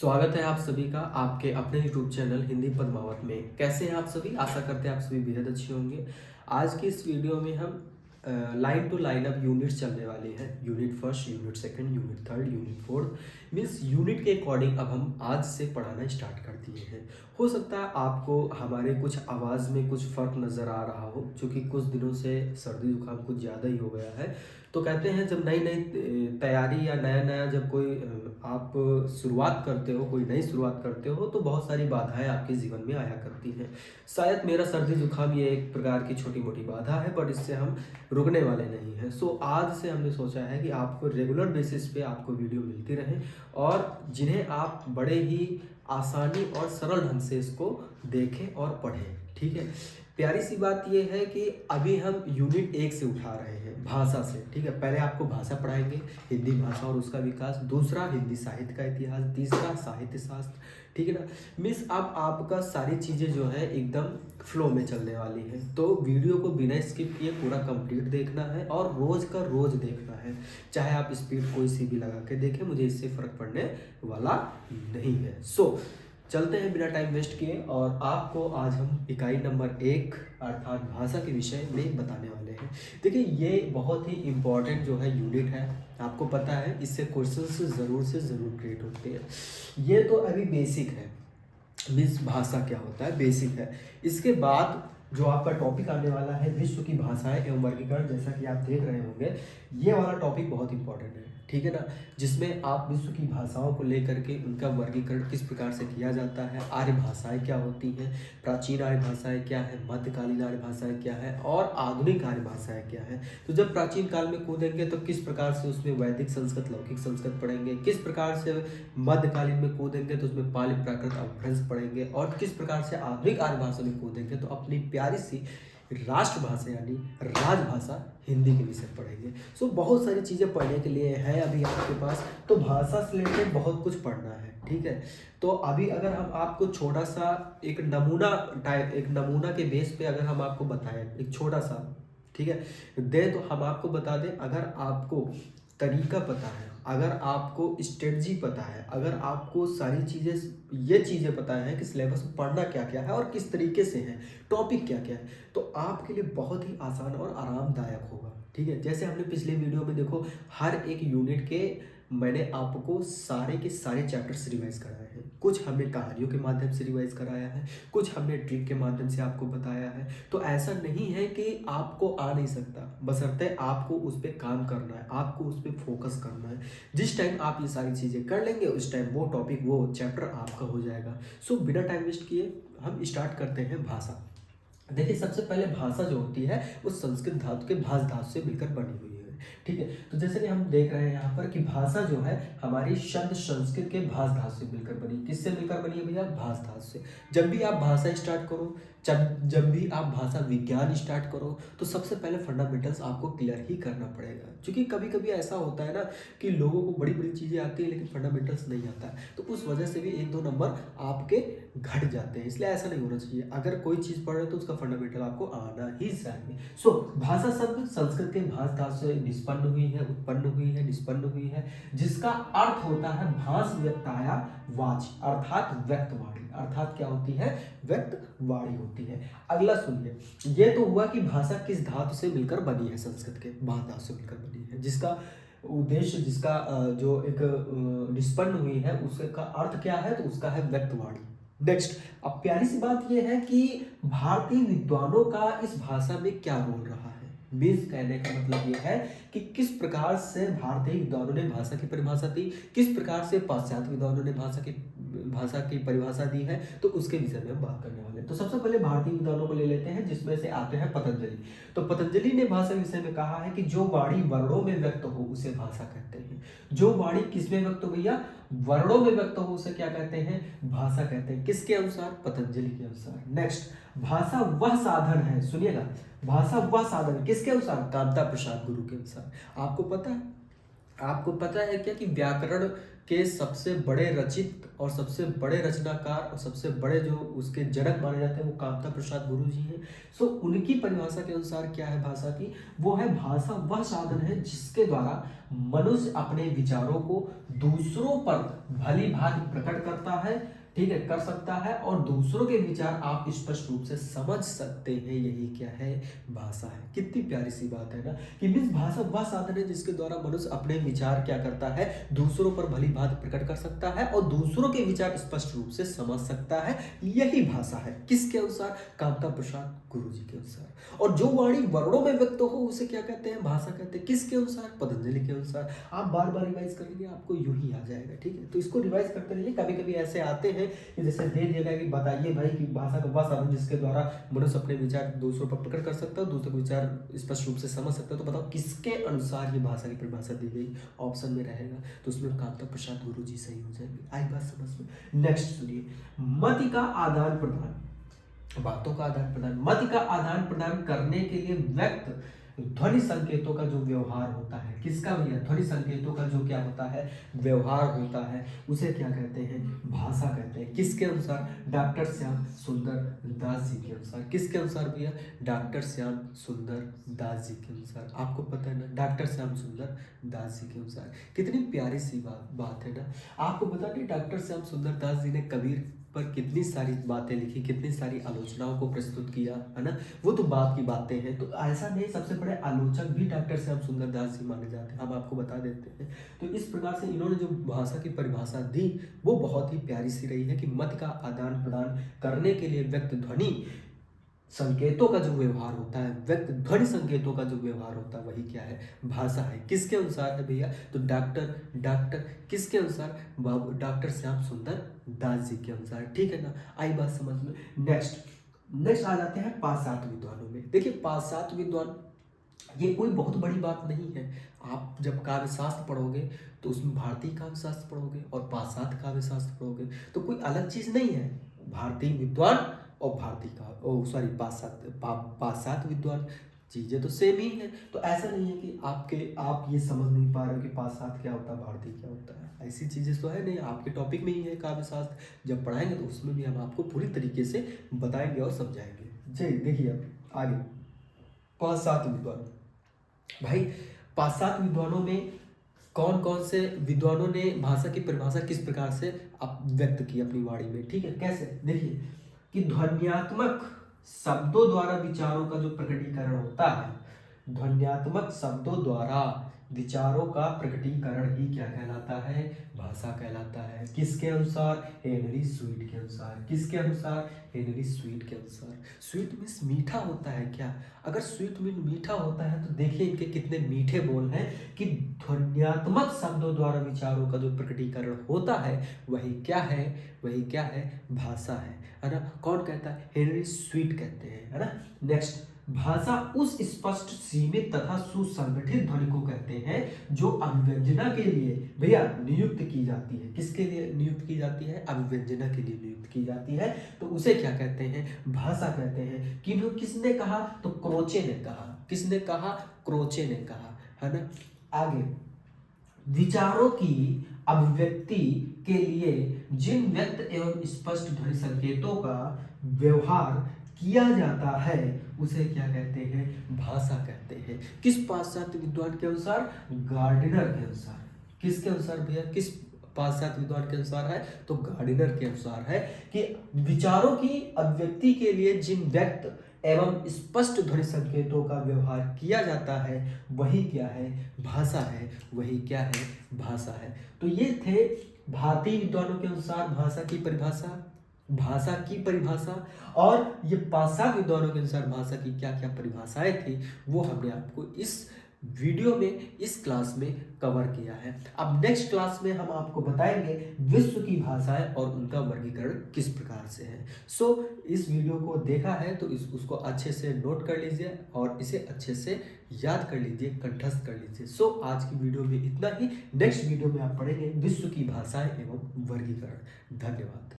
स्वागत है आप सभी का आपके अपने यूट्यूब चैनल हिंदी पद्मावत में। कैसे हैं आप सभी? आशा करते हैं आप सभी बेहद अच्छे होंगे। आज की इस वीडियो में हम लाइन टू लाइन अब यूनिट्स चलने वाले हैं। Unit first, unit second, unit third, unit fourth, means unit के अकॉर्डिंग अब हम आज से पढ़ाना स्टार्ट कर दिए हैं। हो सकता है आपको हमारे कुछ आवाज़ में कुछ फ़र्क नज़र आ रहा हो, क्योंकि कुछ दिनों से सर्दी जुकाम कुछ ज़्यादा ही हो गया है। तो कहते हैं जब नई नई तैयारी या नया नया जब कोई आप शुरुआत करते हो, कोई नई शुरुआत करते हो, तो बहुत सारी बाधाएं आपके जीवन में आया करती हैं। शायद मेरा सर्दी जुकाम ये एक प्रकार की छोटी मोटी बाधा है, बट इससे हम रुकने वाले नहीं हैं। सो आज से हमने सोचा है कि आपको रेगुलर बेसिस पे आपको वीडियो मिलती रहे और जिन्हें आप बड़े ही आसानी और सरल ढंग से इसको देखें और पढ़ें। ठीक है, प्यारी सी बात यह है कि अभी हम यूनिट 1 से उठा रहे हैं, भाषा से। ठीक है, पहले आपको भाषा पढ़ाएंगे, हिंदी भाषा और उसका विकास, दूसरा हिंदी साहित्य का इतिहास, तीसरा साहित्य शास्त्र। ठीक है ना, मिस अब आपका सारी चीज़ें जो है एकदम फ्लो में चलने वाली है। तो वीडियो को बिना स्किप किए पूरा कंप्लीट देखना है और रोज़ का रोज़ देखना है। चाहे आप स्पीड कोई सी भी लगा के देखें, मुझे इससे फ़र्क पड़ने वाला नहीं है। चलते हैं बिना टाइम वेस्ट किए और आपको आज हम इकाई नंबर 1 अर्थात भाषा के विषय में बताने वाले हैं। देखिए, ये बहुत ही इम्पॉर्टेंट जो है यूनिट है। आपको पता है इससे क्वेश्चंस ज़रूर क्रिएट होते हैं। ये तो अभी बेसिक है, मीन्स भाषा क्या होता है, बेसिक है। इसके बाद जो आपका टॉपिक आने वाला है विश्व की भाषाएं एवं वर्गीकरण, जैसा कि आप देख रहे होंगे, ये वाला टॉपिक बहुत इंपॉर्टेंट है। ठीक है ना, जिसमें आप विश्व की भाषाओं को लेकर के उनका वर्गीकरण किस प्रकार से किया जाता है, आर्य भाषाएं क्या होती हैं, प्राचीन आर्य भाषाएं क्या है, मध्यकालीन आर्य भाषाएं क्या है और आधुनिक आर्य भाषाएं क्या है। तो जब प्राचीन काल में कूदेंगे तो किस प्रकार से उसमें वैदिक संस्कृत, लौकिक संस्कृत पढ़ेंगे, किस प्रकार से मध्यकालीन में कूदेंगे तो उसमें पाली प्राकृत अपभ्रंश पढ़ेंगे, और किस प्रकार से आधुनिक आर्य भाषा में कूदेंगे तो अपनी प्यारी सी राष्ट्रभाषा यानी राजभाषा हिंदी के विषय पढ़ेंगे। बहुत सारी चीज़ें पढ़ने के लिए है अभी आपके पास, तो भाषा से रिलेटेड बहुत कुछ पढ़ना है। ठीक है, तो अभी अगर हम आपको छोटा सा एक नमूना के बेस पे अगर हम आपको बताएं एक छोटा सा, ठीक है, दे तो हम आपको बता दें, अगर आपको तरीका पता है, अगर आपको स्ट्रेटजी पता है, अगर आपको सारी चीज़ें ये चीज़ें पता है कि सिलेबस में पढ़ना क्या क्या है और किस तरीके से है, टॉपिक क्या क्या है, तो आपके लिए बहुत ही आसान और आरामदायक होगा। ठीक है, जैसे हमने पिछले वीडियो में देखो हर एक यूनिट के मैंने आपको सारे के सारे चैप्टर्स रिवाइज कराए हैं। कुछ हमने कहानियों के माध्यम से रिवाइज कराया है, कुछ हमने ट्रिक के माध्यम से आपको बताया है। तो ऐसा नहीं है कि आपको आ नहीं सकता, बशर्ते आपको उस पर काम करना है, आपको उस पर फोकस करना है। जिस टाइम आप ये सारी चीज़ें कर लेंगे उस टाइम वो टॉपिक, वो चैप्टर आपका हो जाएगा। बिना टाइम वेस्ट किए हम स्टार्ट करते हैं भाषा। देखिए, सबसे पहले भाषा जो होती है वो संस्कृत धातु के भाष धातु से मिलकर बनी हुई है। ठीक है, तो जैसे कि हम देख रहे हैं यहाँ पर कि भाषा जो है हमारी शब्द संस्कृत के भाष धातु से मिलकर बनी। किससे मिलकर बनी है भैया? भाष धातु से। जब भी आप भाषा स्टार्ट करो, जब भी आप भाषा विज्ञान स्टार्ट करो, तो सबसे पहले फंडामेंटल्स आपको क्लियर ही करना पड़ेगा। क्योंकि कभी कभी ऐसा होता है ना कि लोगों को बड़ी बड़ी चीज़ें आती है लेकिन फंडामेंटल्स नहीं आता है, तो उस वजह से भी 1-2 नंबर आपके घट जाते हैं। इसलिए ऐसा नहीं होना चाहिए। अगर कोई चीज़ पढ़ रहे हो तो उसका फंडामेंटल आपको आना ही चाहिए। भाषा शब्द संस्कृत के भाष धातु से निष्पन्न हुई है, उत्पन्न हुई है, निष्पन्न हुई है, जिसका अर्थ होता है भाष व्यक्ताया वाच, अर्थात व्यक्तवाणी। अर्थात क्या होती है? व्यक्तवाणी होती है। अगला सुनिए, ये तो हुआ कि भाषा किस धातु से मिलकर बनी है, संस्कृत के भाष धातु से मिलकर बनी है, जिसका उद्देश्य, जिसका जो एक निष्पन्न हुई है उसका अर्थ क्या है, तो उसका है व्यक्तवाणी। नेक्स्ट, अब प्यारी सी बात यह है कि भारतीय विद्वानों का इस भाषा में क्या रोल रहा है। मीन्स कहने का मतलब यह है कि किस प्रकार से भारतीय विद्वानों ने भाषा की परिभाषा दी, किस प्रकार से पाश्चात्य विद्वानों ने भाषा की परिभाषा दी है, तो उसके विषय में हम बात करने वाले हैं। तो सबसे पहले भारतीय विद्वानों को ले लेते हैं, जिसमें से आते हैं पतंजलि। तो पतंजलि ने भाषा विषय में कहा है कि जो वाणी वर्णों में व्यक्त हो उसे भाषा कहते हैं। जो वाणी किसमें व्यक्त हो भैया? वर्णों में व्यक्त हो उसे क्या कहते हैं? भाषा कहते हैं। किसके अनुसार? पतंजलि के अनुसार। नेक्स्ट, भाषा वह साधन है, सुनिएगा, भाषा वह साधन किसके अनुसार? कामता प्रसाद गुरु के अनुसार। आपको पता है आपको पता है क्या कि व्याकरण के सबसे बड़े रचित और सबसे बड़े रचनाकार और सबसे बड़े जो उसके जनक माने जाते हैं वो कामता प्रसाद गुरु जी हैं। सो उनकी परिभाषा के अनुसार क्या है भाषा की, वो है भाषा वह साधन है जिसके द्वारा मनुष्य अपने विचारों को दूसरों पर भली भांति प्रकट करता है, ठीक है, कर सकता है, और दूसरों के विचार आप स्पष्ट रूप से समझ सकते हैं। यही क्या है, भाषा है। कितनी प्यारी सी बात है ना, कि मीन्स भाषा वह साधन है जिसके द्वारा मनुष्य अपने विचार क्या करता है, दूसरों पर भली भांति प्रकट कर सकता है और दूसरों के विचार स्पष्ट रूप से समझ सकता है। यही भाषा है। किसके अनुसार, कामता प्रसाद गुरु जी के अनुसार। और जो वाणी वर्णों में व्यक्त हो उसे क्या कहते हैं, भाषा कहते हैं। किसके अनुसार, पतंजलि के अनुसार। आप बार बार रिवाइज करेंगे आपको यूं ही आ जाएगा, ठीक है। तो इसको रिवाइज करते रहिए। कभी कभी ऐसे आते हैं कि जैसे दे दिया गया कि बताइए भाई कि भाषा का वह साधन जिसके द्वारा मनुष्य अपने विचार दूसरों पर प्रकट कर सकता है, दूसरों के विचार स्पष्ट रूप से समझ सकता है। तो बताओ किसके अनुसार ये भाषा की परिभाषा दी गई, ऑप्शन में रहेगा तो उसमें कामता प्रसाद गुरु जी सही हो जाएंगे। आई बात समझ में। नेक्स्ट सुनिए, मति का आदान प्रदान, बातों का आदान प्रदान। मत का आदान प्रदान करने के लिए व्यक्त ध्वनि संकेतों का जो व्यवहार होता है, किसका भैया, ध्वनि संकेतों का जो क्या होता है, व्यवहार होता है, उसे क्या कहते हैं, भाषा कहते हैं। किसके अनुसार, डॉक्टर श्याम सुंदर दास जी के अनुसार। किसके अनुसार भैया, डॉक्टर श्याम सुंदर दास जी के अनुसार। आपको पता है ना, डॉक्टर श्याम सुंदर दास जी के अनुसार। कितनी प्यारी सी बात है ना। आपको पता नहीं डॉक्टर श्याम सुंदर दास जी ने कबीर पर कितनी सारी बातें लिखी, कितनी सारी आलोचनाओं को प्रस्तुत किया, है ना। वो तो बात की बातें हैं। तो ऐसा नहीं, सबसे बड़े आलोचक भी डॉक्टर श्याम सुंदर दास जी माने जाते हैं। हम आपको बता देते हैं। तो इस प्रकार से इन्होंने जो भाषा की परिभाषा दी वो बहुत ही प्यारी सी रही है कि मत का आदान प्रदान करने के लिए व्यक्त ध्वनि संकेतों का जो व्यवहार होता है, व्यक्त ध्वनि संकेतों का जो व्यवहार होता है, वही क्या है, भाषा है। किसके अनुसार है भैया, तो डॉक्टर किसके अनुसार, डॉक्टर श्याम सुंदर दास जी के अनुसार, ठीक है ना। आई बात समझ में। नेक्स्ट आ जाते हैं पाश्चात्य विद्वानों में। देखिए पाश्चात्य विद्वान ये कोई बहुत बड़ी बात नहीं है। आप जब काव्य शास्त्र पढ़ोगे तो उसमें भारतीय काव्य शास्त्र पढ़ोगे और पाश्चात्य काव्य शास्त्र पढ़ोगे, तो कोई अलग चीज नहीं है। भारतीय विद्वान और भारतीय का पाश्चात्य विद्वान, चीजें तो सेम ही है। तो ऐसा नहीं है कि आप ये समझ नहीं पा रहे हो कि पाश्चात्य क्या होता है, भारतीय क्या होता है। ऐसी चीजें तो है नहीं। आपके टॉपिक में ही है काव्य शास्त्र, जब पढ़ाएंगे तो उसमें भी हम आपको पूरी तरीके से बताएंगे और समझाएंगे। जी देखिए अब आगे, पाश्चात्य विद्वान। भाई पाश्चात्य विद्वानों में कौन कौन से विद्वानों ने भाषा की परिभाषा किस प्रकार से व्यक्त की अपनी वाणी में, ठीक है। कैसे, देखिए कि ध्वन्यात्मक शब्दों द्वारा विचारों का जो प्रकटीकरण होता है, ध्वन्यात्मक शब्दों द्वारा विचारों का प्रकटीकरण ही क्या कहलाता है, भाषा कहलाता है। किसके अनुसार, हेनरी स्वीट के अनुसार। किसके अनुसार, हेनरी स्वीट के अनुसार। स्वीट मीन्स मीठा होता है क्या, अगर स्वीट मीन मीठा होता है तो देखिए इनके कितने मीठे बोल हैं कि ध्वन्यात्मक शब्दों द्वारा विचारों का जो प्रकटीकरण होता है वही क्या है, वही क्या है, भाषा है ना। कौन कहता है, हेनरी स्वीट कहते हैं, है ना। नेक्स्ट, भाषा उस स्पष्ट सीमित तथा सुसंगठित ध्वनि को कहते हैं जो अभिव्यंजना के लिए भैया नियुक्त की जाती है। किसके लिए नियुक्त की जाती है, अभिव्यंजना के लिए नियुक्त की जाती है। तो उसे क्या कहते हैं, भाषा कहते हैं। किसने कहा, तो क्रोचे ने कहा। किसने कहा, क्रोचे ने कहा, है ना। आगे, विचारों की अभिव्यक्ति के लिए जिन व्यक्त एवं स्पष्ट ध्वनि संकेतों का व्यवहार किया जाता है उसे क्या कहते हैं, भाषा कहते हैं। किस पाश्चात्य विद्वान के अनुसार, गार्डिनर के अनुसार। किसके अनुसार भैया, किस पाश्चात्य विद्वान के अनुसार है, तो गार्डिनर के अनुसार है कि विचारों की अभिव्यक्ति के लिए जिन व्यक्त एवं स्पष्ट ध्वनि संकेतों का व्यवहार किया जाता है वही क्या है, भाषा है। वही क्या है, भाषा है। तो ये थे भारतीय विद्वानों के अनुसार भाषा की परिभाषा, भाषा की परिभाषा, और ये पाश्चात्य विद्वानों के अनुसार भाषा की क्या क्या परिभाषाएं थी वो हमने आपको इस वीडियो में, इस क्लास में कवर किया है। अब नेक्स्ट क्लास में हम आपको बताएंगे विश्व की भाषाएं और उनका वर्गीकरण किस प्रकार से है। सो इस वीडियो को देखा है तो उसको अच्छे से नोट कर लीजिए और इसे अच्छे से याद कर लीजिए, कंठस्थ कर लीजिए। सो आज की वीडियो में इतना ही। नेक्स्ट वीडियो में आप पढ़ेंगे विश्व की भाषाएं एवं वर्गीकरण। धन्यवाद।